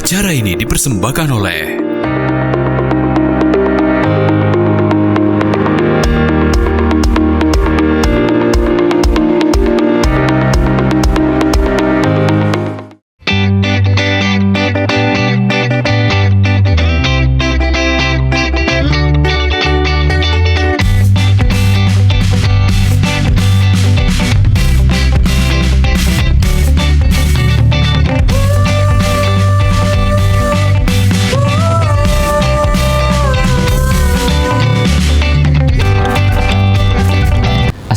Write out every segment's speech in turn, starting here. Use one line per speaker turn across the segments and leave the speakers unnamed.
Acara ini dipersembahkan oleh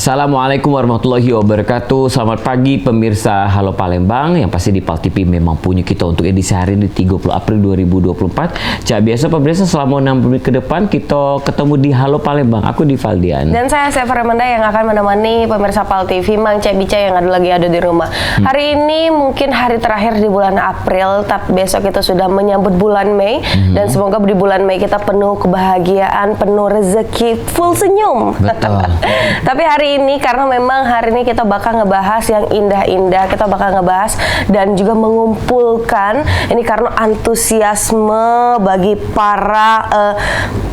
Assalamualaikum warahmatullahi wabarakatuh. Selamat pagi pemirsa Halo Palembang. Yang pasti di PAL TV memang punya kita untuk edisi hari ini 30 April 2024. Cak biasa pemirsa, selama 60 menit ke depan kita ketemu di Halo Palembang. Aku di Valdian.
Dan saya Sefa Remanda yang akan menemani pemirsa PAL TV, Mang Cek Bica yang lagi ada di rumah. Hari ini mungkin hari terakhir di bulan April, tapi besok kita sudah menyambut bulan Mei. Dan semoga di bulan Mei kita penuh kebahagiaan, penuh rezeki, full senyum.
Betul.
Tapi hari ini karena memang hari ini kita bakal ngebahas yang indah-indah, kita bakal ngebahas dan juga mengumpulkan ini karena antusiasme bagi para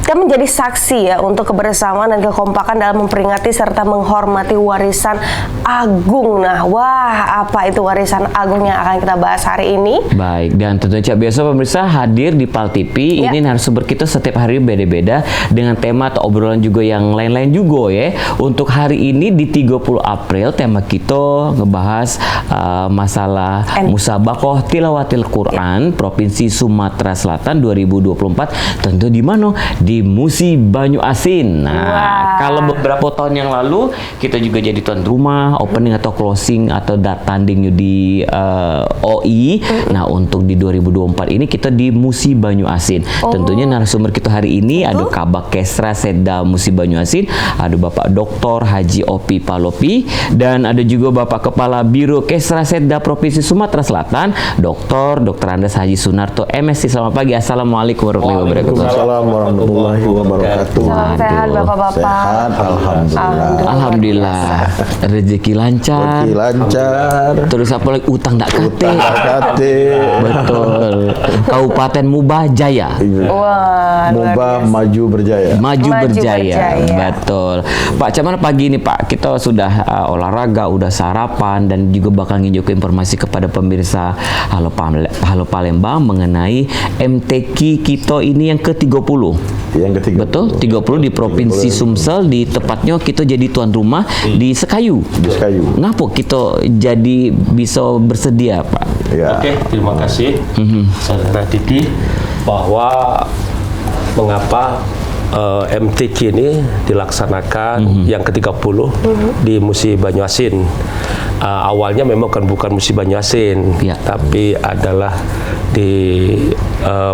kan menjadi saksi ya untuk kebersamaan dan kekompakan dalam memperingati serta menghormati warisan agung. Nah, wah apa itu warisan agung yang akan kita bahas hari ini?
Baik, dan tentunya Cak biasa pemirsa hadir di PAL TV. Ini narasumber kita setiap hari beda-beda dengan tema atau obrolan juga yang lain-lain juga ya. Untuk hari ini di 30 April tema kita ngebahas masalah Musabaqah Tilawatil Quran Provinsi Sumatera Selatan 2024. Tentu di mana? Di Musi Banyu Asin. Nah, kalau beberapa tahun yang lalu kita juga jadi tuan rumah opening atau closing atau tanding di OI. Nah, untuk di 2024 ini kita di Musi Banyu Asin. Tentunya narasumber kita hari ini ada Kabak Kesra Setda Musi Banyu Asin, ada Bapak Dr. Haji Opi Palopi, dan ada juga Bapak Kepala Biro Kesra Setda Provinsi Sumatera Selatan, Dr. Andes Haji Sunarto MSc. Selamat pagi. Assalamualaikum warahmatullahi wabarakatuh.
Waalaikumsalam warahmatullahi wabarakatuh.
Salam sehat Bapak-bapak.
Sehat, alhamdulillah.
Alhamdulillah. Rezeki lancar.
Rezeki lancar.
Terus apa lagi? Utang tak kate.
Utang tak kate.
Betul. Kabupaten Mubah Jaya.
Wah,
Mubah maju berjaya.
Maju berjaya.
berjaya.
Betul. Pak, cuman pagi ini Pak, kita sudah olahraga, udah sarapan, dan juga bakal nginjau informasi kepada pemirsa Halo Palembang mengenai MTQ kita ini yang ke-30.
Yang ke-30.
Betul, 30 di Provinsi Sumsel, di tepatnya kita jadi tuan rumah di Sekayu.
Di Sekayu.
Kenapa kita jadi bisa bersedia, Pak?
Ya.
Oke, terima kasih saudara Didi, bahwa mengapa MTQ ini dilaksanakan yang ke-30 di Musi Banyu Asin. Awalnya memang bukan Musi Banyu Asin, tapi adalah di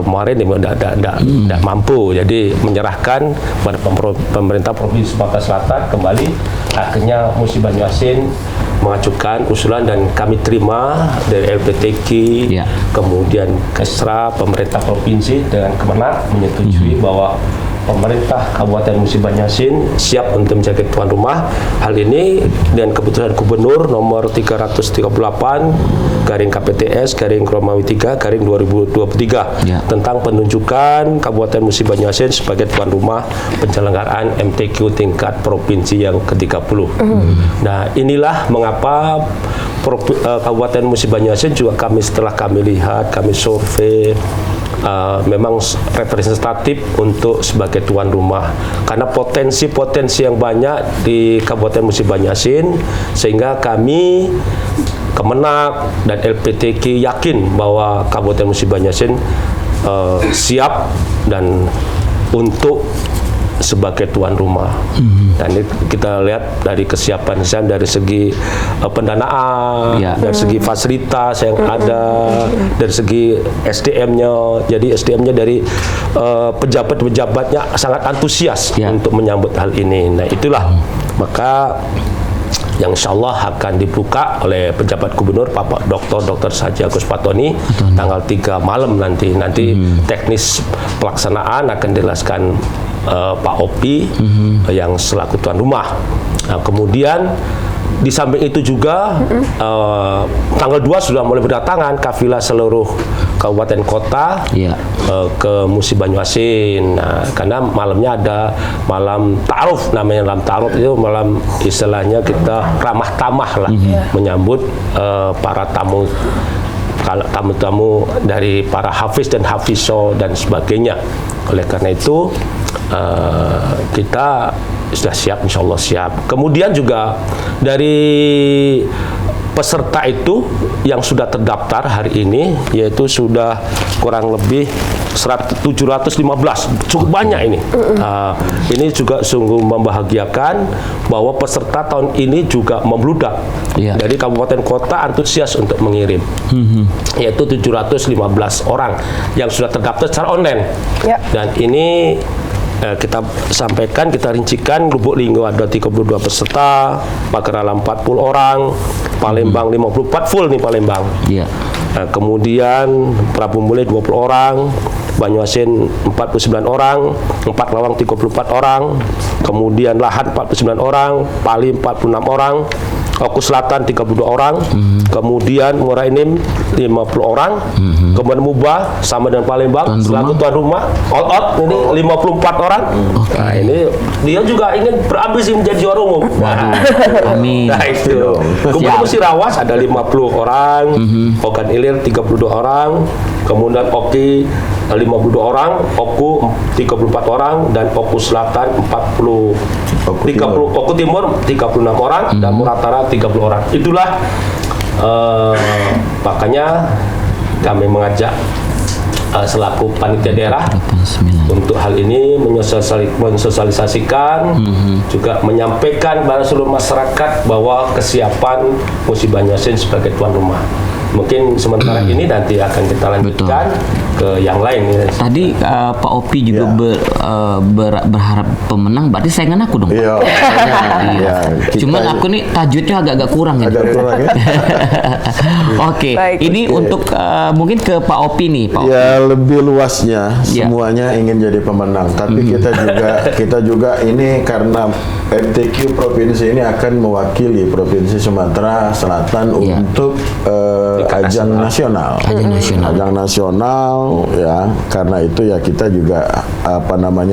kemarin tidak mampu, jadi menyerahkan pada pemerintah Provinsi Sumatera Selatan kembali. Akhirnya Musi Banyu Asin mengajukan usulan dan kami terima dari LPTQ, kemudian Kesra, pemerintah provinsi dengan Kemenak menyetujui bahwa pemerintah Kabupaten Musi Banyu Asin siap untuk menjadi tuan rumah. Hal ini dengan keputusan Gubernur nomor 338 garing KPTS garing Romawi 3 garing 2023 tentang penunjukan Kabupaten Musi Banyu Asin sebagai tuan rumah penyelenggaraan MTQ tingkat provinsi yang ke-30. Nah, inilah mengapa Kabupaten Musi Banyu Asin juga setelah kami lihat, kami survei, memang representatif untuk sebagai tuan rumah karena potensi-potensi yang banyak di Kabupaten Musi Banyu Asin, sehingga kami Kemenak dan LPTQ yakin bahwa Kabupaten Musi Banyu Asin siap dan untuk sebagai tuan rumah. Dan ini kita lihat dari kesiapan dari segi pendanaan, dari segi fasilitas yang ada, dari segi SDM-nya. Jadi SDM-nya dari pejabat-pejabatnya sangat antusias untuk menyambut hal ini. Nah, itulah maka yang insya Allah akan dibuka oleh pejabat gubernur Bapak Dr. Haji Agus Fatoni tanggal 3 malam nanti. Teknis pelaksanaan akan dijelaskan Pak Opi yang selaku tuan rumah. Nah, kemudian di samping itu juga tanggal 2 sudah mulai berdatangan kafilah seluruh kabupaten kota
Iya.
ke Musi Banyuasin. Nah, karena malamnya ada malam ta'aruf, namanya malam ta'aruf itu malam istilahnya kita ramah tamah lah menyambut para tamu-tamu dari para hafiz dan hafizo dan sebagainya. Oleh karena itu kita sudah siap, insya Allah siap. Kemudian juga dari peserta itu yang sudah terdaftar hari ini, yaitu sudah kurang lebih 715, cukup banyak ini. Ini juga sungguh membahagiakan bahwa peserta tahun ini juga membludak.
Iya.
Dari kabupaten kota antusias untuk mengirim, yaitu 715 orang yang sudah terdaftar secara online.
Ya.
Dan ini kita sampaikan, kita rincikan, Lubuk Linggo ada 32 peserta, Pakralan 40 orang, Palembang 54 full nih Palembang.
Iya.
Kemudian Prabu Mule 20 orang, Banyuasin 49 orang, Empat Lawang 34 orang, kemudian Lahat 49 orang, Pali 46 orang, Oku Selatan 32 orang, kemudian Muara Enim 50 orang, kemudian Mubah sama dengan Palembang selaku tuan rumah, all out ini 54 orang. Nah ini dia juga ingin berambisi menjadi juara umum.
Amin.
Nah itu. Kemudian Musirawas ada 50 orang, Ogan Ilir 32 orang, kemudian Oki 52 orang, Oku 34 orang, dan Oku Selatan 30, Oku Timur 36 orang, dan Muratara 30 orang. Itulah makanya kami mengajak selaku panitia daerah untuk hal ini mensosialisasikan, juga menyampaikan pada seluruh masyarakat bahwa kesiapan Musi Banyuasin sebagai tuan rumah. Mungkin sementara ini nanti akan kita lanjutkan ke yang lain.
Tadi Pak Opi juga berharap pemenang, berarti saingan aku dong.
Iya. Iya.
Cuman aku nih tajwidnya agak-agak kurang ya.
Agak kurang ya.
Oke,
Baik.
ini untuk mungkin ke Pak Opi nih, Pak Opi.
Ya lebih luasnya
Ya.
semuanya ingin jadi pemenang, tapi kita juga ini karena MTQ provinsi ini akan mewakili Provinsi Sumatera Selatan
Ya.
untuk ajang nasional. Ajang nasional ya. Karena itu ya kita juga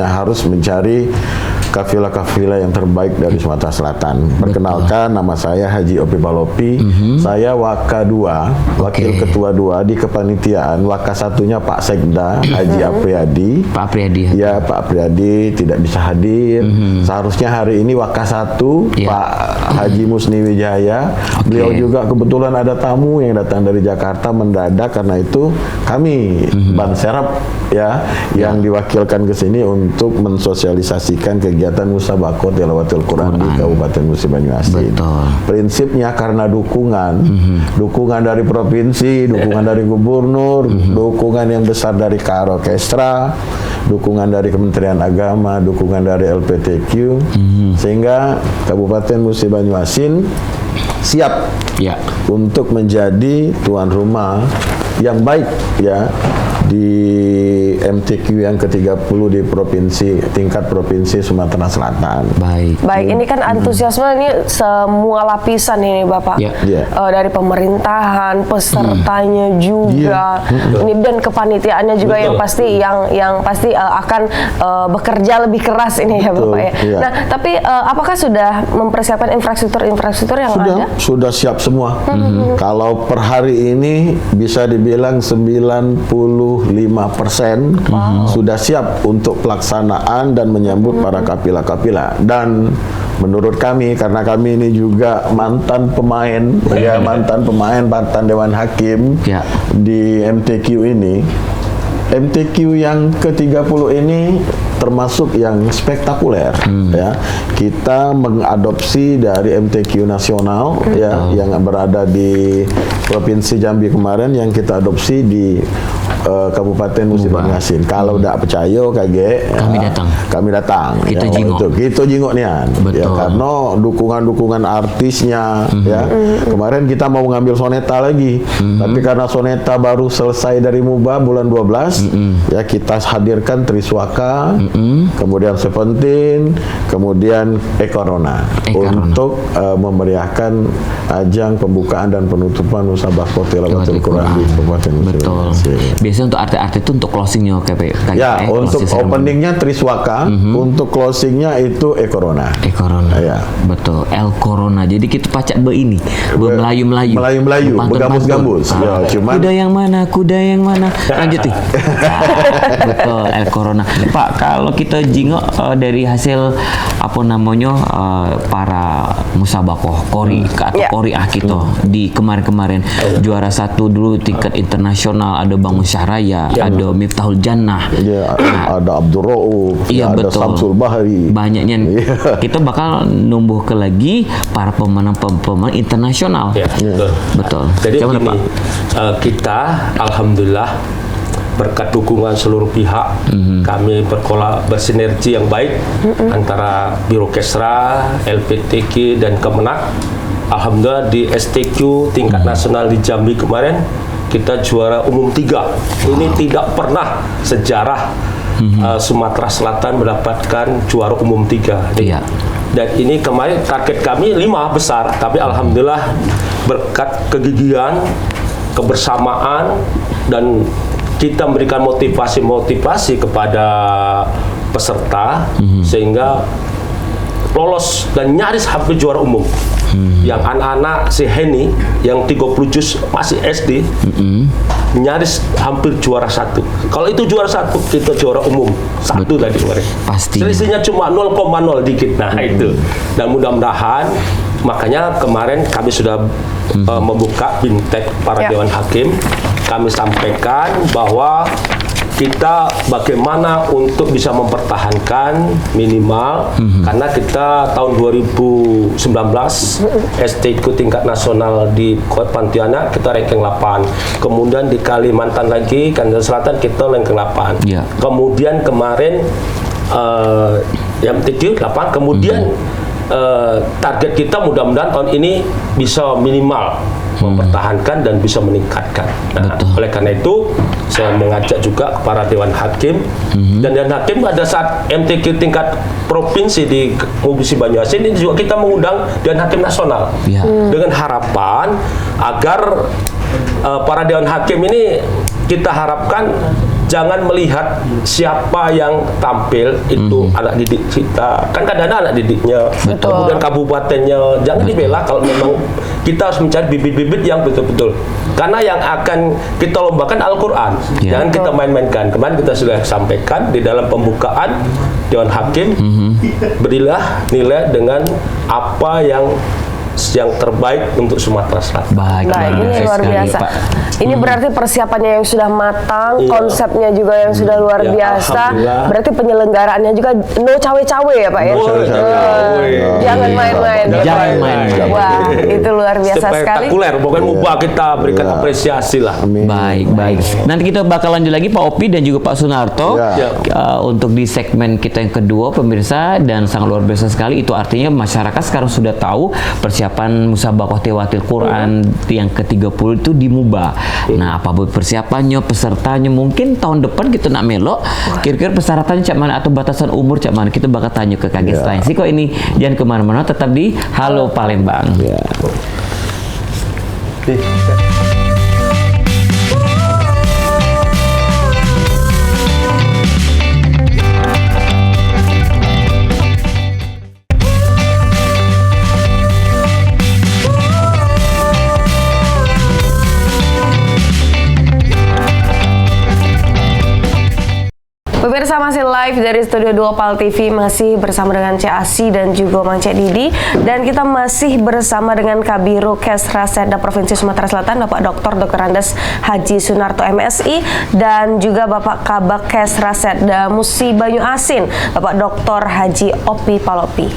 harus mencari kafilah-kafilah yang terbaik dari Sumatera Selatan. Perkenalkan, nama saya Haji Opi Balopi. Saya Waka 2, Wakil Ketua 2 di kepanitiaan. Waka satunya Pak Sekda Haji Apriyadi.
Pak Apriyadi.
Ya, Pak Apriyadi tidak bisa hadir. Seharusnya hari ini Waka 1
Ya.
Pak Haji Musni Wijaya. Beliau juga kebetulan ada tamu yang datang dari Jakarta mendadak, karena itu kami Ban Serap ya yang diwakilkan ke sini untuk mensosialisasikan kegiatan musabaqah tilawatul Quran di Kabupaten Musi Banyuasin.
Betul.
Prinsipnya karena dukungan dari provinsi, dukungan dari gubernur, dukungan yang besar dari Karo Orkestra, dukungan dari Kementerian Agama, dukungan dari LPTQ, sehingga Kabupaten Musi Banyuasin siap
Ya.
untuk menjadi tuan rumah yang baik ya di MTQ yang ke-30 di tingkat provinsi Sumatera Selatan.
Baik.
Baik, ini kan antusiasme ini semua lapisan ini Bapak.
Ya.
Ya.
Dari pemerintahan, pesertanya juga, ini dan kepanitiaannya juga yang pasti akan bekerja lebih keras ini ya
Betul,
Bapak ya.
iya.
Nah, tapi apakah sudah mempersiapkan infrastruktur yang ada?
Sudah siap semua. Kalau per hari ini bisa dibilang 95% sudah siap untuk pelaksanaan dan menyambut para kapilah-kapilah. Dan menurut kami, karena kami ini juga mantan pemain, mantan Dewan Hakim
Ya.
di MTQ ini. MTQ yang ke-30 ini termasuk yang spektakuler ya. Kita mengadopsi dari MTQ nasional ya yang berada di Provinsi Jambi kemarin, yang kita adopsi di Kabupaten Musi Banyuasin. Kalau tidak percaya kami datang.
Kita
ya,
jingok.
Kita jingok nian.
Betul.
Ya, karena dukungan artisnya ya. Kemarin kita mau ngambil Soneta lagi. Tapi karena Soneta baru selesai dari MUBA bulan 12, ya kita hadirkan Triswaka, kemudian Seventeen, kemudian Ekorona untuk memeriahkan ajang pembukaan dan penutupan Musabaqah Tilawatul Quran di Kabupaten Musi.
Betul. Biasanya untuk artis-artis itu untuk closingnya
ya, untuk openingnya Triswaka, untuk closingnya itu Ekorona. Ya.
Betul. El Corona. Jadi kita pacak ini, Melayu-Melayu.
Bergambus-gambus. Ya, cuman
kuda yang mana? Lanjut nih. Betul, El Corona. Pak, kalau kita jingok dari hasil para musabaqah Qori'ah kita di kemarin-kemarin juara 1 dulu tingkat internasional, ada Bang Musyahraya, ada Miftahul Jannah.
Ada Abdul Rauf, ada Samsul Bahri.
Banyaknya. Kita bakal numbuh ke lagi para pemain internasional. Betul.
Jadi gini, kita alhamdulillah berkat dukungan seluruh pihak, kami bersinergi yang baik antara Biro Kesra, LPTQ dan Kemenak. Alhamdulillah di STQ tingkat nasional di Jambi kemarin kita juara umum 3. Ini tidak pernah sejarah Sumatera Selatan mendapatkan juara umum 3. Dan ini kemarin target kami 5 besar, tapi alhamdulillah berkat kegigihan, kebersamaan, dan kita memberikan motivasi kepada peserta sehingga lolos dan nyaris hampir juara umum. Yang anak-anak si Heni yang 30 juz masih SD nyaris hampir juara 1. Kalau itu juara 1, kita juara umum 1 tadi kemarin.
Pasti.
Selisihnya cuma 0,0 dikit. Nah itu. Dan mudah-mudahan makanya kemarin kami sudah membuka bintek para Dewan Hakim. Kami sampaikan bahwa kita bagaimana untuk bisa mempertahankan minimal karena kita tahun 2019 STQ tingkat nasional di Kota Pontianak kita ranking 8. Kemudian di Kalimantan lagi, Kalimantan Selatan kita ranking 8. Kemudian kemarin MTQ 8. Kemudian target kita mudah-mudahan tahun ini bisa minimal mempertahankan dan bisa meningkatkan. Nah, oleh karena itu saya mengajak juga para Dewan Hakim dan Dewan Hakim pada saat MTQ tingkat provinsi di Musi Banyuasin ini juga kita mengundang Dewan Hakim nasional dengan harapan agar para Dewan Hakim ini kita harapkan jangan melihat siapa yang tampil itu anak didik kita, kan kadang-kadang anak didiknya, kemudian kabupatennya, jangan dibela. Kalau memang kita harus mencari bibit-bibit yang betul-betul, karena yang akan kita lombakan Al-Quran, jangan kita main-mainkan. Kemarin kita sudah sampaikan di dalam pembukaan Dewan Hakim, berilah nilai dengan apa yang terbaik untuk Sumatera Selatan.
Baik, ini luar biasa. Pak. Ini berarti persiapannya yang sudah matang, konsepnya juga yang sudah luar biasa. Berarti penyelenggaraannya juga no cawe-cawe ya Pak ya? Jangan main-main.
Jangan main-main.
Wah, itu luar biasa sekali.
Spektakuler, pokoknya MUBA kita berikan apresiasi lah.
Baik. Nanti kita bakal lanjut lagi Pak Opi dan juga Pak Sunarto untuk di segmen kita yang kedua pemirsa, dan sangat luar biasa sekali. Itu artinya masyarakat sekarang sudah tahu persiapan Musabaqah Tilawatil Quran yang ke-30 itu di MUBA. Nah, apa persiapannya, pesertanya, mungkin tahun depan kita nak melok, kira-kira persyaratannya cak mana atau batasan umur cak mana, kita bakal tanya ke Kak Gestain. Kok ini jangan kemana-mana, tetap di Halo Palembang.
Pemirsa masih live dari Studio 2 PAL TV, masih bersama dengan Cik Asi dan juga Mang Cik Didi, dan kita masih bersama dengan Kabiro Kesra Setda Provinsi Sumatera Selatan Bapak Dr. Andes Haji Sunarto MSI, dan juga Bapak Kabak Kesra Setda Musi Banyuasin Bapak Dr. Haji Opi Palopi.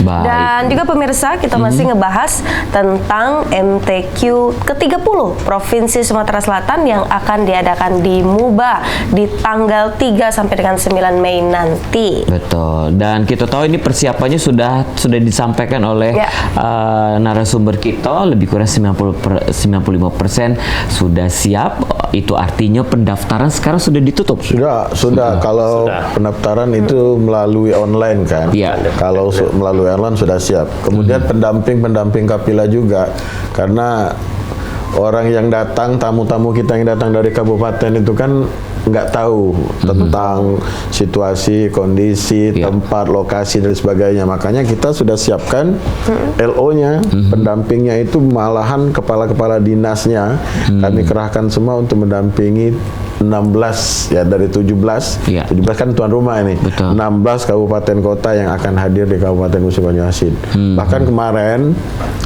Baik.
Dan juga pemirsa, kita masih ngebahas tentang MTQ ke-30 Provinsi Sumatera Selatan yang akan diadakan di Muba di tanggal 3 sampai dengan 9 Mei nanti.
Betul. Dan kita tahu ini persiapannya sudah disampaikan oleh
Ya.
narasumber kita, lebih kurang 95% sudah siap. Itu artinya pendaftaran sekarang sudah ditutup.
Sudah. Kalau pendaftaran itu melalui online kan.
Iya.
Kalau melalui online sudah siap. Kemudian pendamping Kapila juga, karena orang yang datang, tamu-tamu kita yang datang dari kabupaten itu kan nggak tahu tentang situasi, kondisi,
Iya.
tempat, lokasi dan sebagainya. Makanya kita sudah siapkan LO-nya, pendampingnya itu malahan kepala-kepala dinasnya kami kerahkan semua untuk mendampingi 16 ya dari 17.
Iya.
17 kan tuan rumah ini.
Betul.
16 kabupaten kota yang akan hadir di Kabupaten Musi Banyuasin. Bahkan kemarin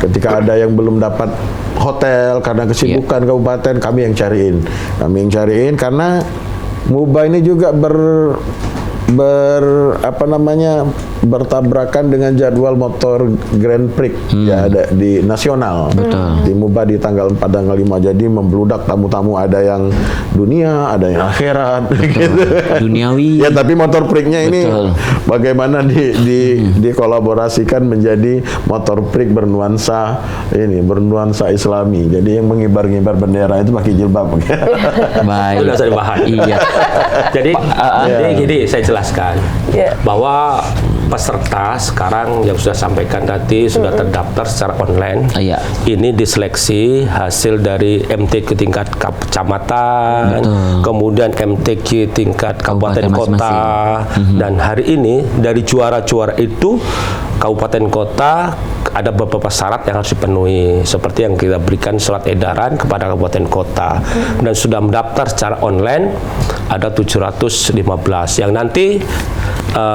ketika ada yang belum dapat hotel karena kesibukan kabupaten, kami yang cariin. Karena Muba ini juga bertabrakan dengan jadwal motor Grand Prix ya ada di nasional.
Betul.
Di Muba di tanggal 4 tanggal 5, jadi membludak tamu-tamu, ada yang dunia, ada yang akhirat gitu.
Duniawi.
Ya, tapi motor priknya ini
Betul.
bagaimana dikolaborasikan menjadi motor prik bernuansa Islami. Jadi yang mengibar-ngibar bendera itu pakai jilbab.
Baik.
Itu nggak usah dibahas.
Iya.
Jadi gini saya jelaskan
Ya.
bahwa peserta sekarang yang sudah sampaikan tadi sudah terdaftar secara online.
Iya.
Ini diseleksi hasil dari MTQ tingkat kecamatan, kemudian MTQ tingkat kabupaten
Kabupaten
kota, dan hari ini dari juara-juara itu kabupaten kota ada beberapa syarat yang harus dipenuhi, seperti yang kita berikan surat edaran kepada kabupaten kota, dan sudah mendaftar secara online ada 715 yang nanti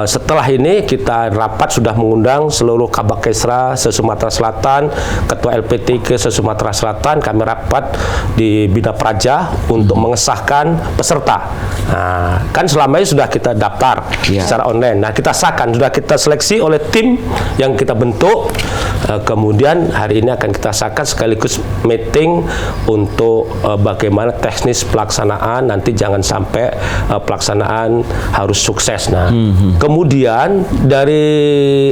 setelah ini kita rapat sudah mengundang seluruh Kabakesra se-Sumatera Selatan, Ketua LPTK se-Sumatera Selatan, kami rapat di Bina Praja untuk mengesahkan peserta. Nah, kan selama ini sudah kita daftar secara online. Nah, kita sahkan, sudah kita seleksi oleh tim yang kita bentuk. Kemudian hari ini akan kita sahkan sekaligus meeting untuk bagaimana teknis pelaksanaan, nanti jangan sampai pelaksanaan harus sukses. Nah, kemudian dari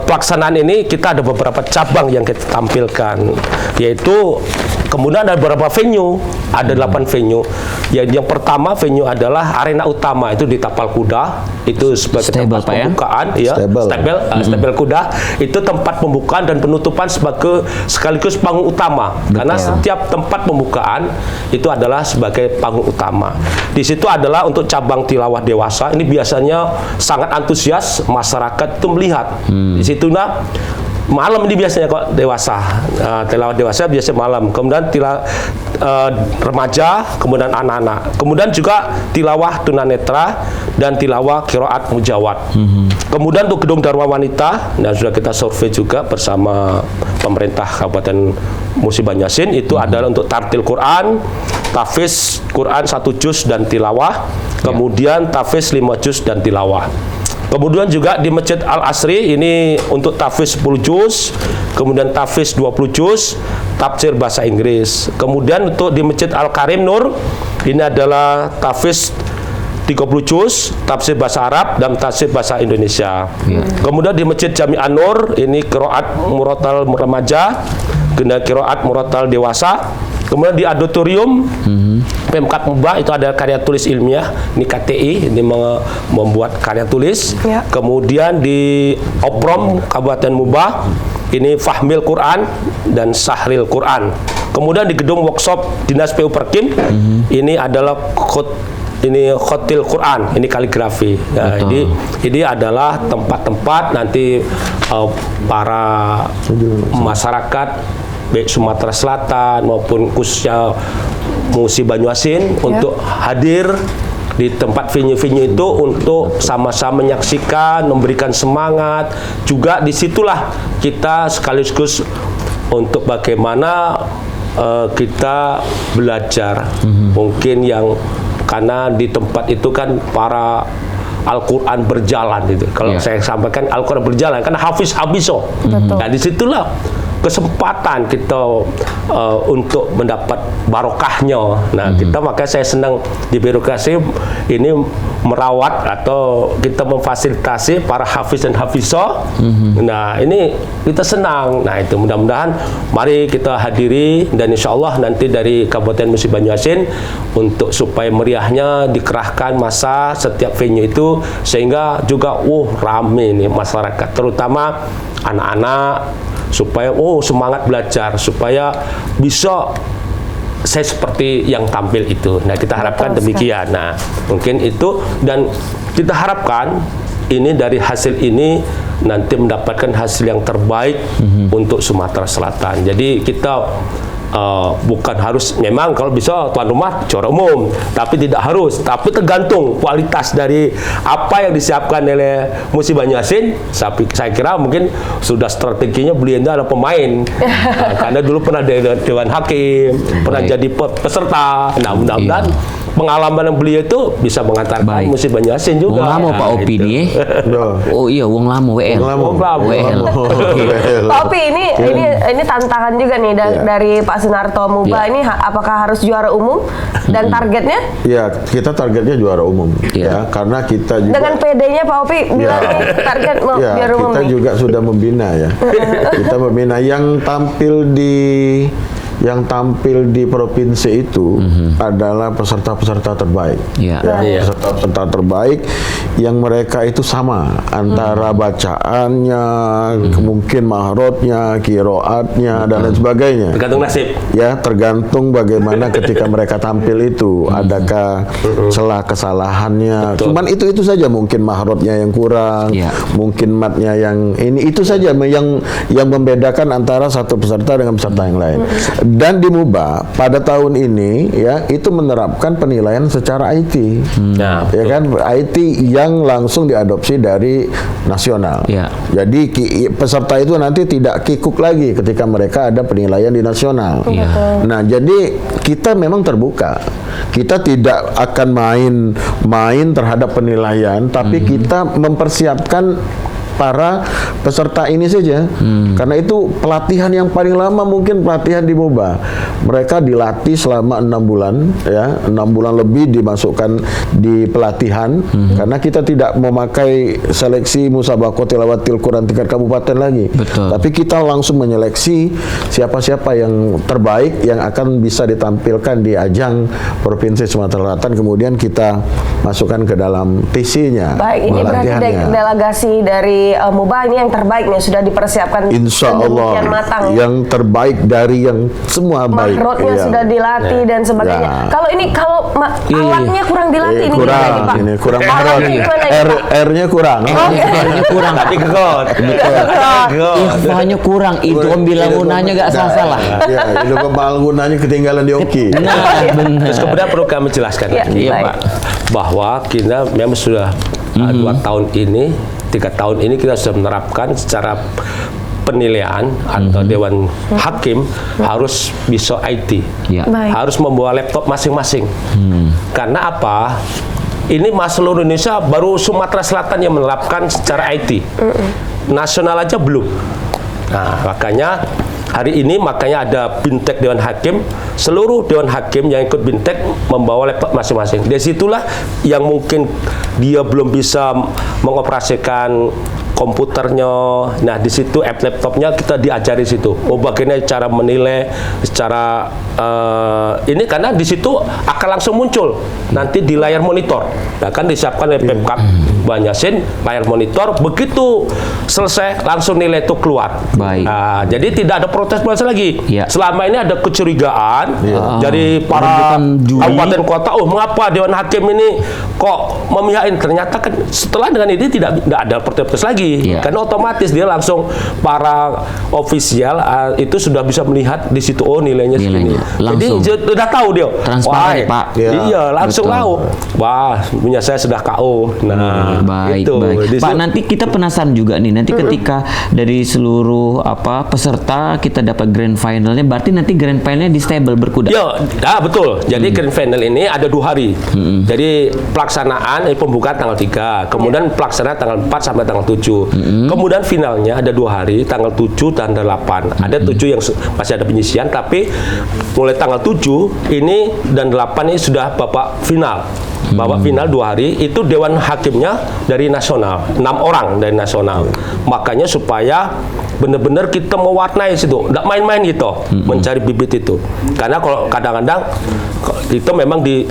pelaksanaan ini kita ada beberapa cabang yang kita tampilkan, yaitu kemudian ada beberapa venue, ada 8 venue. Yang pertama venue adalah arena utama, itu di Tapal Kuda, itu sebagai
Stable,
tempat
Pak, ya?
pembukaan, ya, stable kuda, itu tempat pembukaan dan penutupan sebagai sekaligus panggung utama. Karena setiap tempat pembukaan itu adalah sebagai panggung utama. Di situ adalah untuk cabang tilawah dewasa. Ini biasanya sangat antusias masyarakat itu melihat. Di situ malam ini biasanya kok dewasa, tilawah dewasa biasanya malam, kemudian remaja, kemudian anak-anak, kemudian juga tilawah tunanetra dan tilawah qiraat mujawad. Kemudian untuk gedung Dharma Wanita, dan sudah kita survei juga bersama pemerintah Kabupaten Musi Banyuasin, itu adalah untuk tartil Quran, tahfiz Quran 1 juz dan tilawah, kemudian tahfiz 5 juz dan tilawah. Kemudian juga di Masjid Al-Asri ini untuk tahfiz 10 juz, kemudian tahfiz 20 juz, tafsir bahasa Inggris. Kemudian untuk di Masjid Al-Karim Nur ini adalah tahfiz 30 juz, tafsir bahasa Arab dan tafsir bahasa Indonesia. Kemudian di Masjid Jami An-Nur ini qiraat murattal remaja, kemudian qiraat murattal dewasa. Kemudian di auditorium Pemkat Muba itu ada karya tulis ilmiah, ini KTI, ini membuat karya tulis. Kemudian di Oprom Kabupaten Muba ini Fahmil Quran dan Sahril Quran. Kemudian di gedung workshop Dinas PU Perkim ini adalah khotil Quran, ini kaligrafi. Nah, ini adalah tempat-tempat nanti para masyarakat baik Sumatera Selatan maupun khususnya Musi Banyuasin untuk hadir di tempat venue-venue itu untuk sama-sama menyaksikan, memberikan semangat. Juga disitulah kita sekaligus untuk bagaimana kita belajar. Mungkin yang karena di tempat itu kan para Al-Quran berjalan itu. Kalau saya sampaikan Al-Quran berjalan, kan hafizo. Nah, disitulah kesempatan kita untuk mendapat barokahnya. Nah, kita makanya saya senang di birokrasi ini merawat atau kita memfasilitasi para hafiz dan hafizah. Nah, ini kita senang. Nah, itu mudah-mudahan mari kita hadiri, dan insya Allah nanti dari Kabupaten Musi Banyuasin untuk supaya meriahnya dikerahkan masa setiap venue itu, sehingga juga rame nih masyarakat, terutama anak-anak, supaya semangat belajar, supaya bisa saya seperti yang tampil itu. Nah, kita harapkan demikian. Nah, mungkin itu, dan kita harapkan ini dari hasil ini nanti mendapatkan hasil yang terbaik untuk Sumatera Selatan. Jadi kita bukan harus, memang kalau bisa tuan rumah juara umum, tapi tidak harus, tapi tergantung kualitas dari apa yang disiapkan oleh Musi Banyuasin. Saya kira mungkin sudah strateginya beliau adalah pemain. Karena dulu pernah Dewan Hakim, pernah jadi peserta. Nah, mudah-mudahan pengalaman beliau itu bisa mengantarkan Musi Banyuasin juga.
Wong lamo Pak Opi nih. Oh iya, wong lamo WL.
Pak Opi, ini tantangan juga nih dari Pak Sunarto Muba. Ini apakah harus juara umum dan targetnya?
Ya, kita targetnya juara umum ya, karena kita juga
dengan PD-nya Pak Opi bilang target mau juara umum.
Kita juga sudah membina ya. Kita membina yang tampil di provinsi itu adalah peserta-peserta terbaik. Peserta-peserta terbaik yang mereka itu sama antara bacaannya, mungkin mahrotnya, kiroatnya, dan lain sebagainya.
Tergantung nasib.
Ya, tergantung bagaimana ketika mereka tampil itu, adakah celah kesalahannya. Cuman itu saja, mungkin mahrotnya yang kurang, mungkin matnya yang ini, itu saja yang membedakan antara satu peserta dengan peserta yang lain. Dan di MUBA pada tahun ini ya itu menerapkan penilaian secara IT, ya kan, IT yang langsung diadopsi dari nasional. Jadi peserta itu nanti tidak kikuk lagi ketika mereka ada penilaian di nasional. Nah, jadi kita memang terbuka. Kita tidak akan main terhadap penilaian, tapi kita mempersiapkan para peserta ini saja, karena itu pelatihan yang paling lama mungkin pelatihan di MUBA. Mereka dilatih selama 6 bulan, ya, 6 bulan lebih dimasukkan di pelatihan, karena kita tidak memakai seleksi musabaqah tilawatil Quran tingkat kabupaten lagi. Tapi kita langsung menyeleksi siapa-siapa yang terbaik yang akan bisa ditampilkan di ajang Provinsi Sumatera Selatan, kemudian kita masukkan ke dalam TC-nya.
Baik, ini berarti delegasi dari MUBA ini yang terbaik nih, sudah dipersiapkan
Insya Allah
matang.
Yang terbaik dari yang semua baik.
Mahrotnya sudah dilatih dan sebagainya. Kalau alatnya kurang dilatih nih.
Kurang mahrot. R-nya kurang.
R-nya kurang.
Tapi kegot.
Infanya kurang. Itu bilang gunanya gak salah.
Ya, itu gunanya ketinggalan di Oki.
Terus kemudian perlu kami jelaskan lagi, Pak, bahwa kita memang sudah 2 tahun ini, 3 tahun ini kita sudah menerapkan secara penilaian atau Dewan Hakim harus bisa IT, harus membawa laptop masing-masing. Karena apa? Ini seluruh Indonesia, baru Sumatera Selatan yang menerapkan secara IT. Nasional aja belum. Nah, makanya hari ini ada Bintek Dewan Hakim, seluruh Dewan Hakim yang ikut Bintek membawa laptop masing-masing. Dari situlah yang mungkin dia belum bisa mengoperasikan komputernya. Nah, di situ laptopnya kita diajari situ. Bagaimana cara menilai secara ini, karena di situ akan langsung muncul nanti di layar monitor. Nah, kan disiapkan oleh Pemkab Banyuasin layar monitor, begitu selesai langsung nilai itu keluar. Nah, jadi tidak ada protes lagi. Selama ini ada kecurigaan dari para kabupaten kota, mengapa Dewan Hakim ini kok memihakin? Ternyata kan setelah dengan ini tidak ada protes lagi. Karena otomatis dia langsung para ofisial itu sudah bisa melihat di situ, nilainya segini. Jadi sudah tahu dia.
Transparan, Pak.
Iya, langsung tahu. Wah, punya saya sudah KO. Nah,
baik. Pak, nanti kita penasaran juga nih, nanti ketika dari seluruh peserta kita dapat grand finalnya, berarti nanti grand finalnya di stable berkuda.
Ya, betul. Jadi grand final ini ada 2 hari. Jadi pelaksanaan pembukaan pembukaan tanggal 3, kemudian pelaksanaan tanggal 4 sampai tanggal 7. Kemudian finalnya ada 2 hari, tanggal 7 dan 8. Ada 7 yang masih ada penyisian, tapi mulai tanggal 7 ini dan 8 ini sudah babak final. Babak final 2 hari, itu Dewan Hakimnya dari nasional, 6 orang dari nasional. Makanya supaya benar-benar kita mewarnai situ, nggak main-main gitu, mencari bibit itu. Karena kalau kadang-kadang itu memang di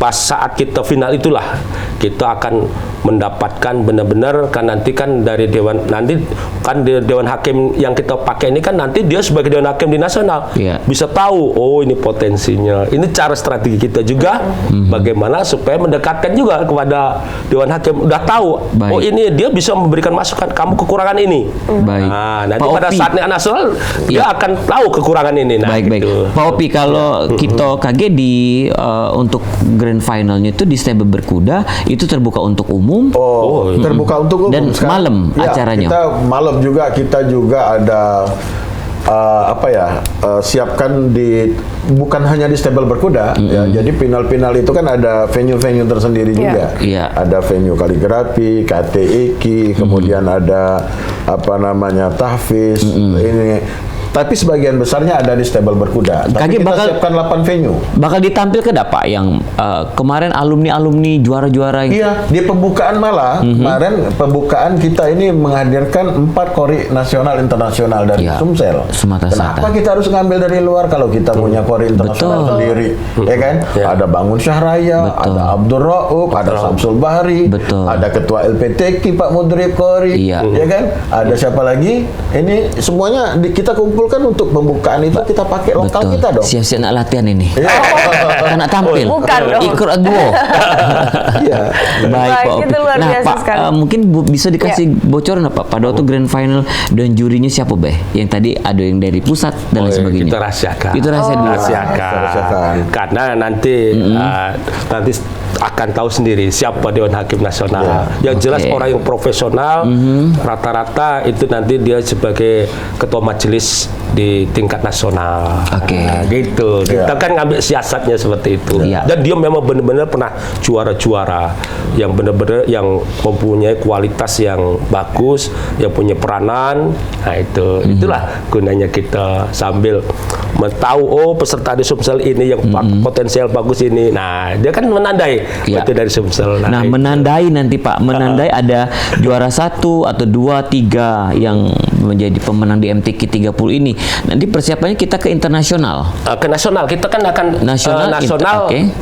pas saat kita final itulah kita akan mendapatkan benar-benar kan nanti kan dari dewan nanti kan dewan hakim yang kita pakai ini kan nanti dia sebagai dewan hakim di nasional bisa tahu oh ini potensinya. Ini cara strategi kita juga bagaimana supaya mendekatkan juga kepada dewan hakim udah tahu oh ini dia bisa memberikan masukan kamu kekurangan ini. Nah, nanti pada saatnya nasional dia akan tahu kekurangan ini. Nah,
baik. Pak Opi, kalau kita KG di untuk grand finalnya itu di stable berkuda itu terbuka untuk umum.
Terbuka untuk umum.
Dan malam acaranya.
Kita malam juga ada siapkan bukan hanya di stable berkuda ya. Jadi final-final itu kan ada venue-venue tersendiri juga. Ada venue kaligrafi, KTIK, kemudian ada tahfiz ini. Tapi sebagian besarnya ada di stable berkuda. Tapi kita siapkan 8 venue.
Bakal ditampilkan Pak yang kemarin alumni juara-juara yang...
Iya, di pembukaan malah kemarin pembukaan kita ini menghadirkan 4 kori nasional internasional dari Sumsel.
Sumatera Selatan.
Kenapa kita harus ngambil dari luar kalau kita punya kori internasional sendiri? Ya kan? Ada Bangun Syahraya, ada Abdul Rauf, ada Samsul Bahri, ada Ketua LPTQ Pak Mudrib Kori, ya kan? Ada siapa lagi? Ini semuanya kita kumpulkan untuk pembukaan itu kita pakai lokal kita dong.
Siap-siap nak latihan ini. Nak tampil.
Bukan dong.
Ikut duo.
Baik,
Pak Opi. Nah, Pak, mungkin bisa dikasih bocoran Pak pada waktu grand final dan jurinya siapa Yang tadi ada yang dari pusat dan lain sebagainya.
Kita rahasiakan.
Itu
rahasiakan. Karena nanti akan tahu sendiri siapa Dewan Hakim Nasional. Yang jelas orang yang profesional, rata-rata itu nanti dia sebagai ketua majelis di tingkat nasional. Gitu. Kita kan ngambil siasatnya seperti itu. Dan dia memang benar-benar pernah juara-juara yang benar-benar yang mempunyai kualitas yang bagus, yang punya peranan. Nah, itulah gunanya kita sambil tahu peserta di Sumsel ini yang potensial bagus ini. Nah, dia kan menandai itu dari Sumsel.
Nah, menandai nanti Pak, ada juara 1 atau 2, 3 yang menjadi pemenang di MTQ 30 ini. Nanti persiapannya kita ke internasional.
Ke nasional, kita kan akan nasional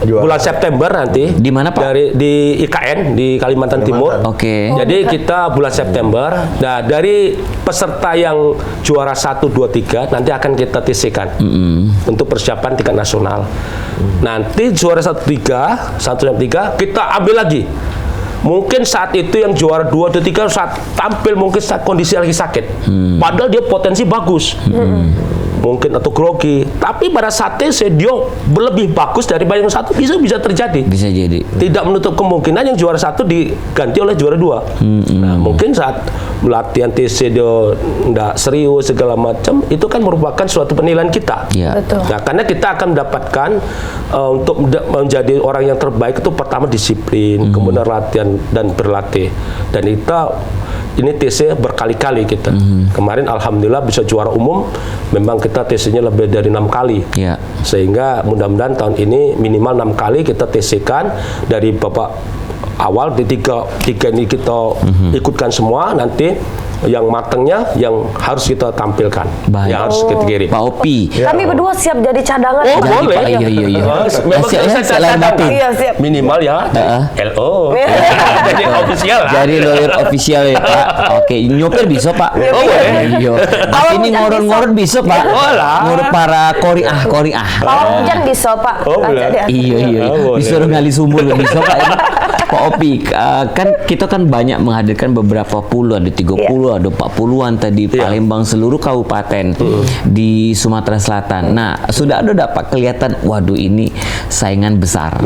bulan September nanti.
Di mana Pak?
Di IKN di Kalimantan Timur. Jadi kita bulan September. Nah, dari peserta yang juara 1, 2, 3 nanti akan kita TC-kan untuk persiapan tingkat nasional. Nanti juara 1, 3 kita ambil lagi. Mungkin saat itu yang juara 2 atau 3 saat tampil mungkin saat kondisi lagi sakit. Padahal dia potensi bagus. Mungkin atau grogi, tapi pada saat TC dia lebih bagus dari yang 1 bisa terjadi.
Bisa jadi.
Tidak menutup kemungkinan yang juara 1 diganti oleh juara 2. Nah, mungkin saat latihan TC dia tidak serius segala macam, itu kan merupakan suatu penilaian kita. Nah, karena kita akan mendapatkan untuk menjadi orang yang terbaik itu pertama disiplin, kemudian latihan dan berlatih. Dan ini TC berkali-kali kita. Kemarin alhamdulillah bisa juara umum, memang kita TC-nya lebih dari 6 kali. Sehingga mudah-mudahan tahun ini minimal 6 kali kita TC-kan dari babak awal di tiga ini kita ikutkan semua, nanti yang matangnya yang harus kita tampilkan. Yang harus kita kirim.
Pak Opi.
Kami berdua siap jadi cadangan.
Boleh.
Iya.
Memang saya cadangan. Minimal ya. LO. Jadi official lah.
Jadi lawyer official ya Pak. Nyopir bisa Pak. Mas ini ngorong-ngorong bisa Pak. Ngurut para koriah.
Kalau hujan bisa Pak.
Iya. Disuruh ngali sumur bisa Pak. Pak Opi, kan kita kan banyak menghadirkan beberapa puluh, ada 30, ada 40-an tadi Palembang seluruh kabupaten di Sumatera Selatan. Nah, sudah ada dapat kelihatan, waduh ini saingan besar,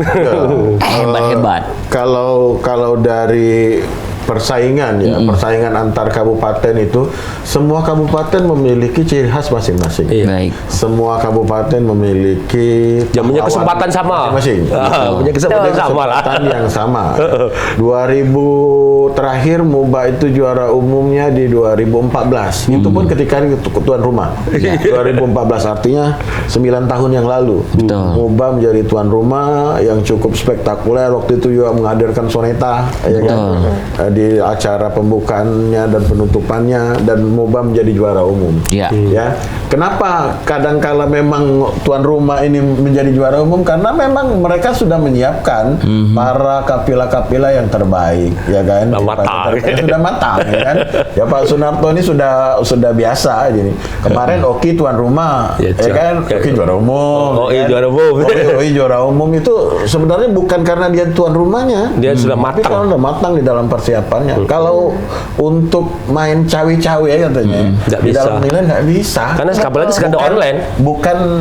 hebat-hebat.
Kalau dari persaingan ya, persaingan antar kabupaten itu, semua kabupaten memiliki ciri khas masing-masing.
Iya.
Baik.
Semua kabupaten memiliki
Yang punya
pahlawan
kesempatan sama.
masing-masing.
Punya kesempatan sama lah.
Kesempatan yang sama. 2000 terakhir MUBA itu juara umumnya di 2014. Itu pun ketika itu tuan rumah. 2014 artinya 9 tahun yang lalu.
Betul.
MUBA menjadi tuan rumah yang cukup spektakuler. Waktu itu juga menghadirkan Soneta ya kan? Di acara pembukaannya dan penutupannya, dan MUBA menjadi juara umum.
Iya.
Ya. Kenapa kadangkala memang tuan rumah ini menjadi juara umum? Karena memang mereka sudah menyiapkan para kapila-kapila yang terbaik, ya kan? Sudah matang, ya kan? Ya Pak Sunarto ini sudah biasa jadi. Kemarin Oki tuan rumah, ya kan? Oki juara umum.
Iya, juara umum.
Oki juara umum itu sebenarnya bukan karena dia tuan rumahnya.
Dia sudah
Tapi
matang.
kalau udah matang di dalam persiapannya. Kalau untuk main cawe-cawe katanya,
nggak
di
bisa.
dalam nilai nggak bisa.
Karena apalagi sekadar online.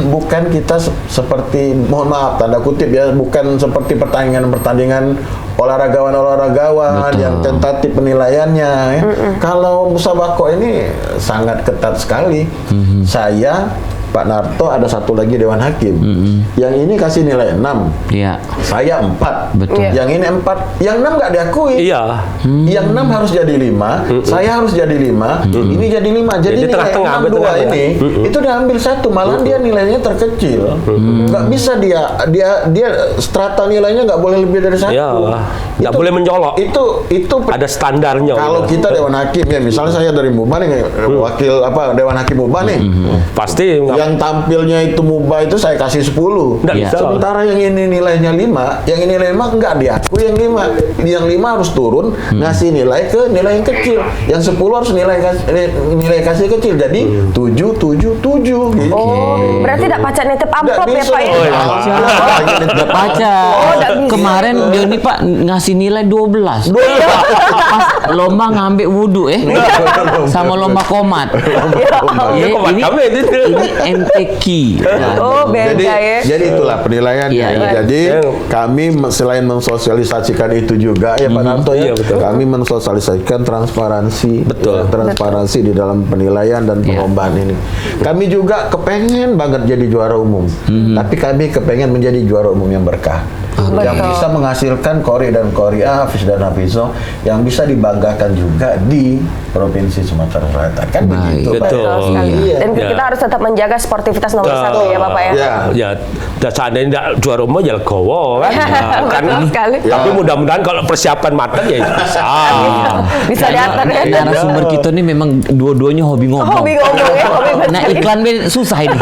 Bukan kita seperti, mohon maaf tanda kutip ya, bukan seperti pertandingan olahragawan yang tentatif penilaiannya ya. Kalau musabaqah ini sangat ketat sekali. Saya, Pak Narto, ada satu lagi Dewan Hakim. Yang ini kasih nilai 6.
Iya.
Saya 4.
Betul.
Yang ini 4. Yang 6 nggak diakui.
Iya.
Yang 6 harus jadi 5. Saya harus jadi 5. Ini jadi 5. Jadi nilai
tengah-tengah,
6
betul,
2 ini itu diambil 1. Malah dia nilainya terkecil. Nggak bisa dia strata nilainya nggak boleh lebih dari 1.
Iya. Nggak boleh mencolok.
Itu
Ada standarnya.
kalau kita Dewan Hakim ya, misalnya saya dari MUBA nih, wakil Dewan Hakim MUBA nih.
Pasti
Yang tampilnya itu MUBA itu saya kasih 10.
Nggak
Iya.
bisa.
Sementara yang ini nilainya 5, yang ini nilai 5 enggak diakui yang 5. Yang 5 harus turun ngasih nilai ke nilai yang kecil. Yang 10 harus nilai kasih kecil. Jadi 7 gitu.
Oh, berarti tidak pacak nitip amplop ya Pak ya?
Nggak baca.
nggak bisa.
Kemarin dia nih Pak ngasih nilai 12. Pas lomba ngambil wudhu sama lomba komat. Ya,
Komat kami itu.
ini MTQ.
Oh, beda ya.
Jadi itulah penilaian.
Iya, iya.
Jadi kami selain mensosialisasikan itu juga ya Pak Narto ya,
Iya, betul.
kami mensosialisasikan transparansi,
Betul.
ya, transparansi di dalam penilaian dan perlombaan ini. Kami juga kepengen banget jadi juara umum, tapi kami kepengen menjadi juara umum yang berkah. Yang
Betul.
bisa menghasilkan Qori dan Qoria, Hafiz dan Hafizoh yang bisa dibanggakan juga di Provinsi Sumatera Selatan. Kan
Baik.
begitu Pak?
Betul.
Betul sekali.
Iya.
Dan
Iya.
kita harus tetap menjaga sportivitas nomor 1 ya Bapak ya.
Ya.
Ya, seandainya tidak juara umum ya legowo kan. Kan
Betul sekali.
Tapi mudah-mudahan kalau persiapan matang ya bisa.
Bisa diatur ya.
Narasumber kita nih memang dua-duanya hobi ngomong.
Hobi ngomong ya, hobi
Nah
bercerita.
iklan susah ini.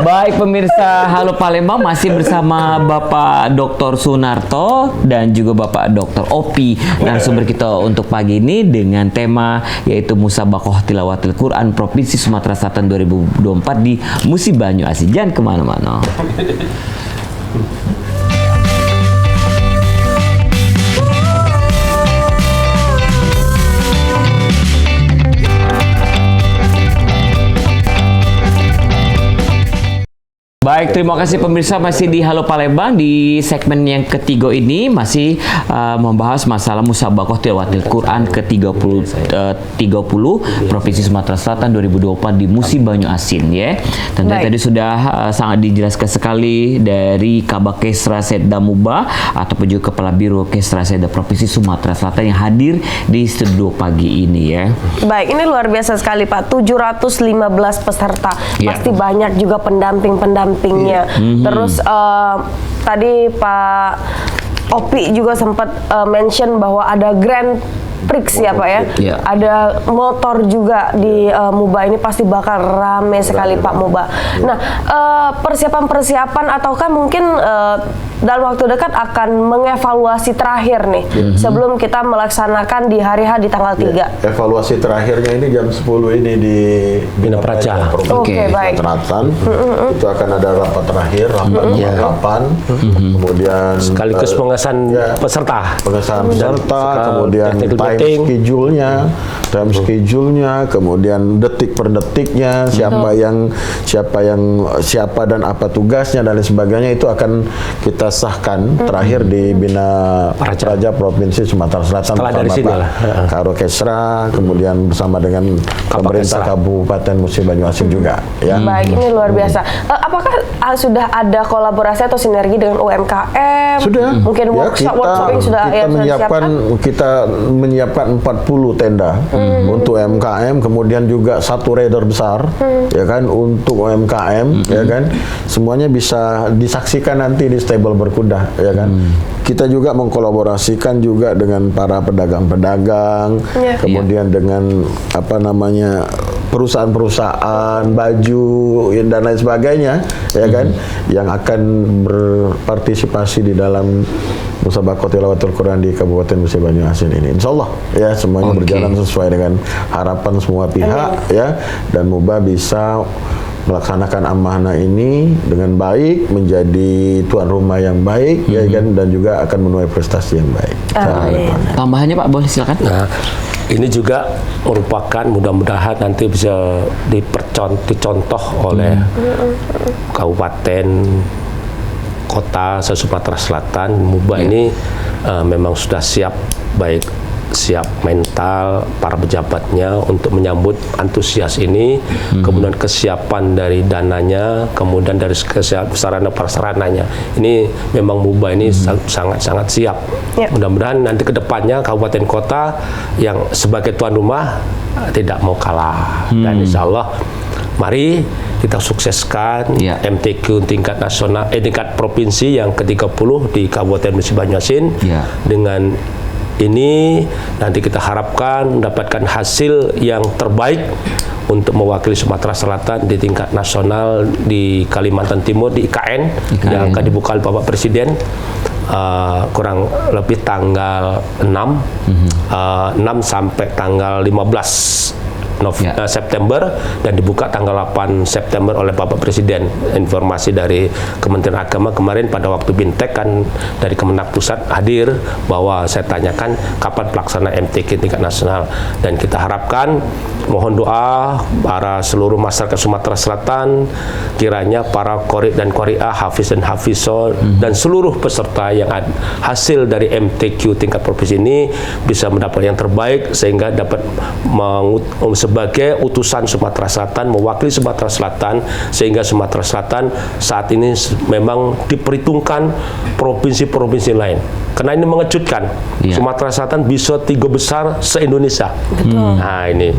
Baik pemirsa Halo Palembang, masih bersama Bapak Dr. Sunarto dan juga Bapak Dr. Opi, narasumber kita untuk pagi ini dengan tema yaitu Musabaqah Tilawatil Quran Provinsi Sumatera Selatan 2024 di Musi Banyu Asin. Jangan kemana-mana. Baik, terima kasih pemirsa, masih di Halo Palembang. Di segmen yang ketiga ini masih membahas masalah Musabaqah Tilawatil Quran ke-30 Provinsi Sumatera Selatan 2024 di Musi Banyu Asin ya. Tentunya
Baik.
tadi sudah sangat dijelaskan sekali dari Kabak Kesra Setda MUBA ataupun juga Kepala Biro Kesra Setda Provinsi Sumatera Selatan yang hadir di studio pagi ini ya.
Baik, ini luar biasa sekali Pak. 715 peserta.
Iya.
Pasti banyak juga pendampingnya. Terus tadi Pak Opi juga sempat mention bahwa ada Grand Prix ya Pak ya.
Iya.
Ada motor juga di MUBA ini, pasti bakal rame sekali Pak MUBA. Nah, persiapan-persiapan ataukah mungkin dalam waktu dekat akan mengevaluasi terakhir nih sebelum kita melaksanakan di hari H di tanggal 3.
Evaluasi terakhirnya ini jam 10 ini di
Bina Praja.
Oke, baik.
Selatan. Itu akan ada rapat terakhir, rapat kapan, kemudian
Sekaligus pengesahan
ya.
peserta.
pengesahan peserta, kemudian
technical
time
meeting.
schedule-nya, kemudian detik per detiknya, siapa dan apa tugasnya dan lain sebagainya, itu akan kita kita sahkan terakhir di Bina Praja Provinsi Sumatera Selatan
Setelah dari
bersama
sini
Pak
lah.
Karo Kesra, kemudian bersama dengan pemerintah
Kesra.
Kabupaten Musi Banyuasin juga ya.
Baik, ini luar biasa. Apakah sudah ada kolaborasi atau sinergi dengan UMKM?
Sudah.
Mungkin workshop yang sudah
kita menyiapkan 40 tenda untuk UMKM, kemudian juga 1 rider besar ya kan untuk UMKM ya kan. Semuanya bisa disaksikan nanti di stable berkuda ya kan. Kita juga mengkolaborasikan juga dengan para pedagang-pedagang, kemudian dengan apa namanya perusahaan-perusahaan baju dan lain sebagainya ya kan, yang akan berpartisipasi di dalam Musabaqah Tilawatul Quran di Kabupaten Musi Banyuasin ini. Insyaallah ya semuanya berjalan sesuai dengan harapan semua pihak ya, dan Muba bisa melaksanakan amanah ini dengan baik, menjadi tuan rumah yang baik ya kan, dan juga akan menuai prestasi yang baik.
Tambahannya Pak, boleh silakan.
Nah, ini juga merupakan mudah-mudahan nanti bisa dicontoh oleh kabupaten, kota se-Sumatera Selatan. Muba ini memang sudah siap, baik siap mental para pejabatnya untuk menyambut antusias ini, kemudian kesiapan dari dananya, kemudian dari sarana prasarananya. Ini memang Muba ini sangat-sangat siap. Mudah-mudahan nanti ke depannya kabupaten kota yang sebagai tuan rumah tidak mau kalah, dan insya Allah mari kita sukseskan MTQ tingkat nasional, tingkat provinsi yang ke-30 di Kabupaten Musi Banyuasin. Dengan ini nanti kita harapkan mendapatkan hasil yang terbaik untuk mewakili Sumatera Selatan di tingkat nasional di Kalimantan Timur, di IKN. Yang akan dibuka oleh Bapak Presiden kurang lebih tanggal 6 sampai tanggal 15 September, dan dibuka tanggal 8 September oleh Bapak Presiden. Informasi dari Kementerian Agama kemarin pada waktu Bintek kan dari Kemenak Pusat hadir, bahwa saya tanyakan kapan pelaksanaan MTQ tingkat nasional, dan kita harapkan mohon doa para seluruh masyarakat Sumatera Selatan, kiranya para qori dan qori'ah, hafiz dan hafizah, dan seluruh peserta yang hasil dari MTQ tingkat provinsi ini bisa mendapat yang terbaik, sehingga dapat sebagai utusan Sumatera Selatan, mewakili Sumatera Selatan, sehingga Sumatera Selatan saat ini memang diperhitungkan provinsi-provinsi lain. Karena ini mengejutkan, Sumatera Selatan bisa 3 besar se-Indonesia. Nah ini,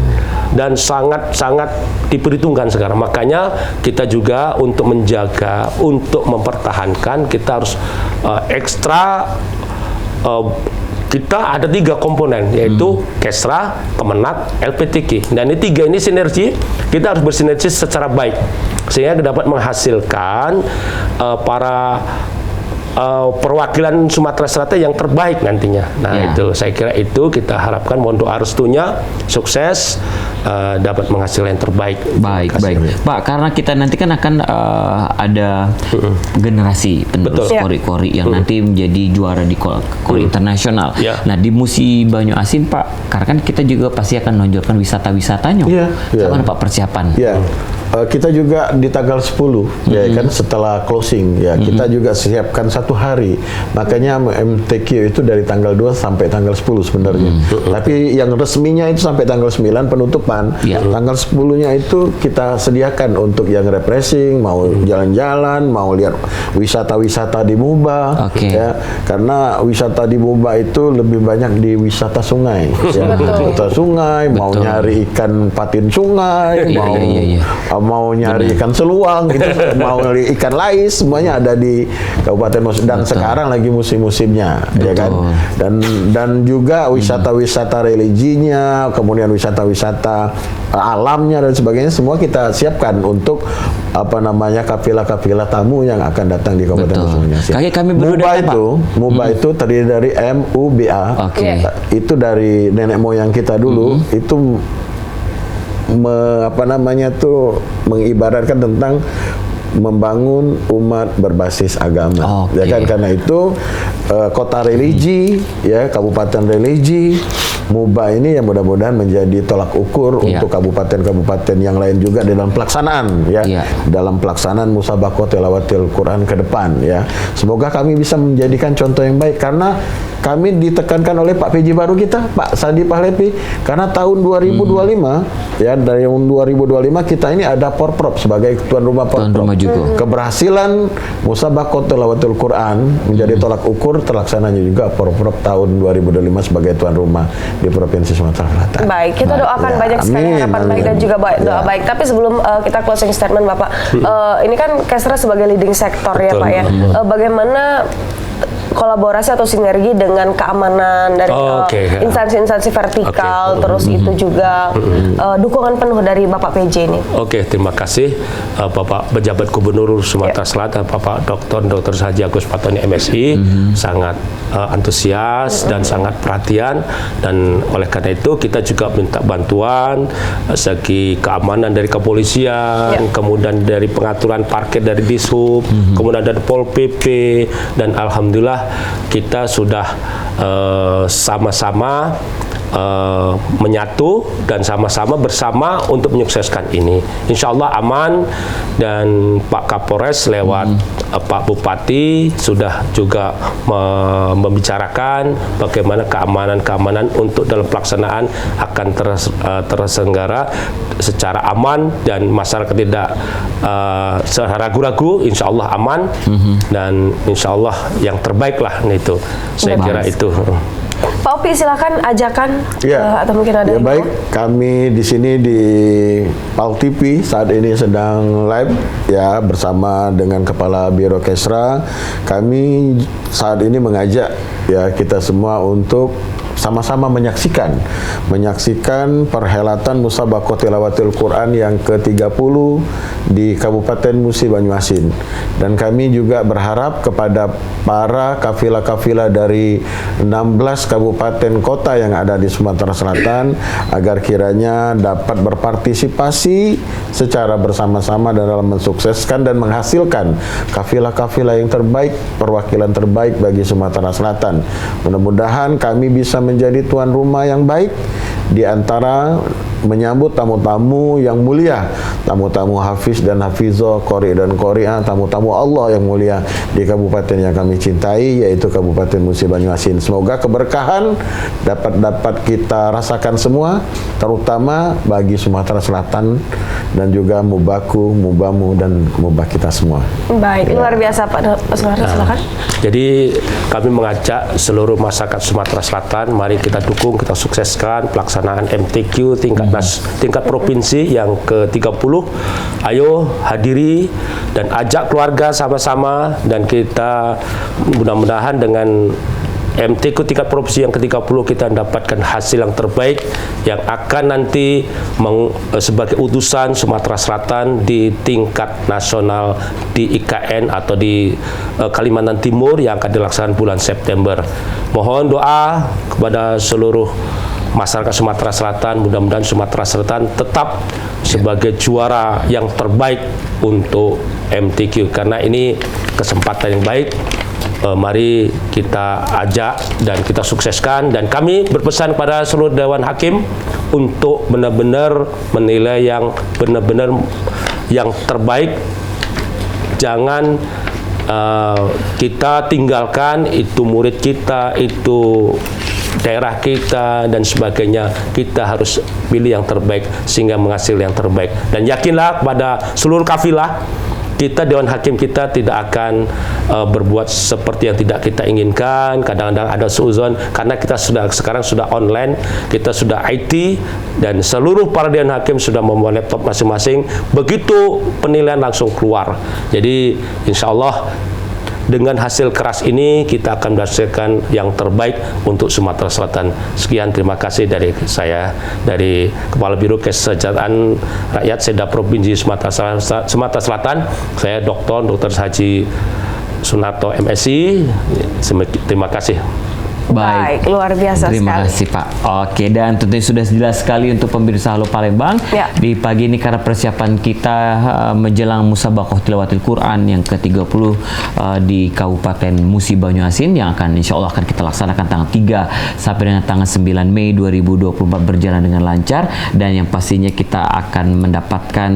dan sangat-sangat diperhitungkan sekarang. Makanya kita juga untuk menjaga, untuk mempertahankan, kita harus ekstra. Kita ada 3 komponen, yaitu Kesra, Kemenak, LPTQ. Dan ini 3 ini sinergi, kita harus bersinergi secara baik, sehingga dapat menghasilkan para perwakilan Sumatera Selatan yang terbaik nantinya. Nah itu saya kira itu kita harapkan, mohon doa restunya, sukses, dapat menghasilkan yang terbaik.
Baik. Pak, karena kita nanti kan akan ada generasi penerus qori-qori yang nanti menjadi juara di qori internasional. Nah di Musi Banyuasin Pak, karena kan kita juga pasti akan menonjolkan wisata-wisatanya. Kapan Pak persiapan?
Kita juga di tanggal 10 ya kan, setelah closing ya, kita juga siapkan 1 hari. Makanya MTQ itu dari tanggal 2 sampai tanggal 10 sebenarnya. Tapi yang resminya itu sampai tanggal 9 penutupan. Tanggal 10-nya itu kita sediakan untuk yang refreshing, mau jalan-jalan, mau lihat wisata-wisata di Muba ya. Karena wisata di Muba itu lebih banyak di wisata sungai ya. Wisata sungai, mau nyari ikan patin sungai, mau nyari ikan seluang gitu, mau nyari ikan lais, semuanya ada di Kabupaten Musi. Dan sekarang lagi musim-musimnya ya kan. Dan juga wisata-wisata religinya, kemudian wisata-wisata alamnya dan sebagainya, semua kita siapkan untuk apa namanya kafilah-kafilah tamu yang akan datang di Kabupaten Musi Banyuasin. Muba itu terdiri dari MUBA. Itu dari nenek moyang kita dulu. Itu mengibaratkan tentang membangun umat berbasis agama. Ya kan, karena itu kota religi ya, kabupaten religi, MUBA ini yang mudah-mudahan menjadi tolak ukur untuk kabupaten-kabupaten yang lain juga dalam pelaksanaan dalam pelaksanaan musabaqah tilawatil Quran ke depan ya. Semoga kami bisa menjadikan contoh yang baik, karena kami ditekankan oleh Pak PJ baru kita, Pak Sandi Pahlepi, karena tahun 2025 ya, dari tahun 2025 kita ini ada Porprov sebagai tuan rumah Porprov. Keberhasilan musabaqah tilawatil Quran menjadi tolak ukur terlaksananya juga Porprov tahun 2025 sebagai tuan rumah di Provinsi Sumatera Selatan.
Baik, kita doakan banyak sekali harapan baik dan juga doa baik. Tapi sebelum kita closing statement Bapak, ini kan Kesra sebagai leading sektor ya Pak ya. Bagaimana kolaborasi atau sinergi dengan keamanan dari instansi-instansi vertikal, terus itu juga dukungan penuh dari Bapak PJ ini.
Terima kasih Bapak Pejabat Gubernur Sumatera Selatan, Bapak Dr. Haji Agus Fatoni MSI, sangat antusias dan sangat perhatian, dan oleh karena itu kita juga minta bantuan segi keamanan dari kepolisian, kemudian dari pengaturan parkir dari Dishub, kemudian dari Pol PP, dan alhamdulillah kita sudah sama-sama menyatu dan sama-sama bersama untuk menyukseskan ini. Insya Allah aman, dan Pak Kapolres lewat Pak Bupati sudah juga membicarakan bagaimana keamanan untuk dalam pelaksanaan akan terselenggara secara aman dan masyarakat tidak ragu-ragu. Insya Allah aman, dan Insya Allah yang terbaik lah itu. Saya kira itu.
Pak Opi, silakan ajakan atau mungkin ada yang
baik, kami di sini di PAL TV saat ini sedang live ya bersama dengan Kepala Biro Kesra. Kami saat ini mengajak ya kita semua untuk sama-sama menyaksikan perhelatan musabaqah tilawatil Quran yang ke-30 di Kabupaten Musi Banyuasin. Dan kami juga berharap kepada para kafilah-kafilah dari 16 kabupaten kota yang ada di Sumatera Selatan agar kiranya dapat berpartisipasi secara bersama-sama dalam mensukseskan dan menghasilkan kafilah-kafilah yang terbaik, perwakilan terbaik bagi Sumatera Selatan. Mudah-mudahan kami bisa menjadi tuan rumah yang baik di antara menyambut tamu-tamu yang mulia, tamu-tamu hafiz dan hafizah, qori dan qori'ah, tamu-tamu Allah yang mulia di kabupaten yang kami cintai, yaitu Kabupaten Musi Banyuasin. Semoga keberkahan dapat kita rasakan semua, terutama bagi Sumatera Selatan dan juga mubaku, mubamu dan mubah kita semua.
Baik, luar biasa Pak silakan.
Jadi kami mengajak seluruh masyarakat Sumatera Selatan, mari kita dukung, kita sukseskan pelaksanaan MTQ tingkat provinsi yang ke-30. Ayo hadiri dan ajak keluarga sama-sama, dan kita mudah-mudahan dengan MTQ tingkat provinsi yang ke-30 kita mendapatkan hasil yang terbaik yang akan nanti sebagai utusan Sumatera Selatan di tingkat nasional di IKN atau di Kalimantan Timur yang akan dilaksanakan bulan September. Mohon doa kepada seluruh masyarakat Sumatera Selatan, mudah-mudahan Sumatera Selatan tetap sebagai juara yang terbaik untuk MTQ, karena ini kesempatan yang baik. Mari kita ajak dan kita sukseskan, dan kami berpesan kepada seluruh Dewan Hakim untuk benar-benar menilai yang benar-benar yang terbaik. Jangan kita tinggalkan itu murid kita, itu daerah kita dan sebagainya. Kita harus pilih yang terbaik sehingga menghasilkan yang terbaik, dan yakinlah pada seluruh kafilah kita, Dewan Hakim kita tidak akan berbuat seperti yang tidak kita inginkan. Kadang-kadang ada suuzon karena kita sekarang sudah online, kita sudah IT, dan seluruh para Dewan Hakim sudah membawa laptop masing-masing. Begitu penilaian langsung keluar. Jadi insya Allah dengan hasil keras ini kita akan menghasilkan yang terbaik untuk Sumatera Selatan. Sekian, terima kasih dari saya, dari Kepala Biro Kesejahteraan Rakyat Seda Provinsi Sumatera Selatan. Saya Dr. Haji Sunarto MSI. Terima kasih.
Baik, luar biasa
Terima
sekali.
kasih Pak. Oke, dan tentunya sudah jelas sekali untuk pemirsa Halo Palembang.
Ya.
Di pagi ini karena persiapan kita menjelang Musabaqah Tilawatil Quran yang ke-30 di Kabupaten Musi Banyuasin yang akan insya Allah akan kita laksanakan tanggal 3 sampai dengan tanggal 9 Mei 2024 berjalan dengan lancar, dan yang pastinya kita akan mendapatkan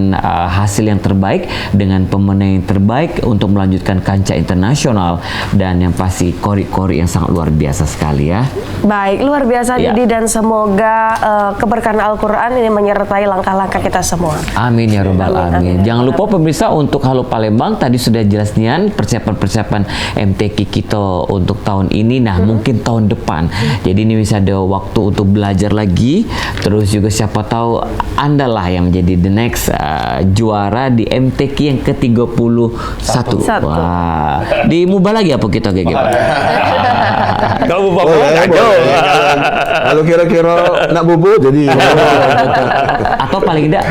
hasil yang terbaik dengan pemenang yang terbaik untuk melanjutkan kancah internasional, dan yang pasti kori-kori yang sangat luar biasa sekali ya.
Baik, luar biasa
Ya.
Didi, dan semoga keberkahan Al-Quran ini menyertai langkah-langkah kita semua.
Amin ya robbal alamin. Jangan lupa pemirsa untuk Halo Palembang tadi sudah jelas nian persiapan MTQ kita untuk tahun ini. Nah, mungkin tahun depan. Jadi ini bisa ada waktu untuk belajar lagi. Terus juga siapa tahu Anda lah yang menjadi the next juara di MTQ yang ke-31.
Satu.
Wah. Di Mubah lagi apa kita kayak gitu?
Kalau mau
Kalau kira-kira nak bubuk jadi
Atau paling tidak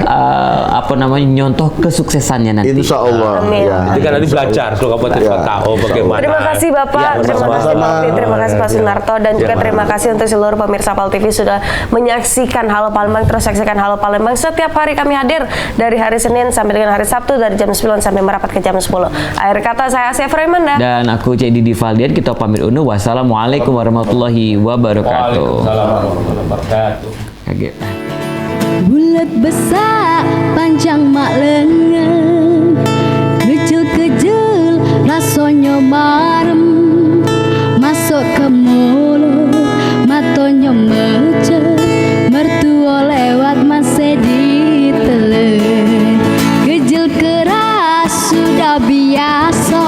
apa namanya nyontoh kesuksesannya nanti.
insya Allah.
Amin.
Ya.
Jadi kan nanti belajar, kalau kamu
Ya.
tahu bagaimana.
Terima kasih Bapak,
Ya,
terima kasih
sama-sama.
Pak Pi, terima kasih Pak Sunarto, dan juga terima kasih untuk seluruh pemirsa Pal TV sudah menyaksikan Halo Palembang. Terus saksikan Halo Palembang setiap hari, kami hadir dari hari Senin sampai dengan hari Sabtu dari jam 9 sampai merapat ke jam 10. Akhir kata saya Asef Raymanda.
Dan aku Cik Didi Valdian, kita pamit undur. Wassalamualaikum warahmatullahi wabarakatuh.
Waalaikumsalam warahmatullahi wabarakatuh.
Kaget.
Bulat besar, panjang mak lengan, kecil-kecil rasanya marem, masuk ke mulut matonya mecet, mertua lewat masih ditelan, kecil keras sudah biasa,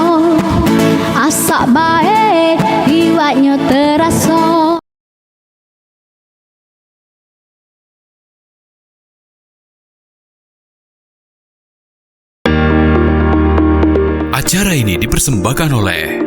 asak baik iwaknya terasa.
Acara ini dipersembahkan oleh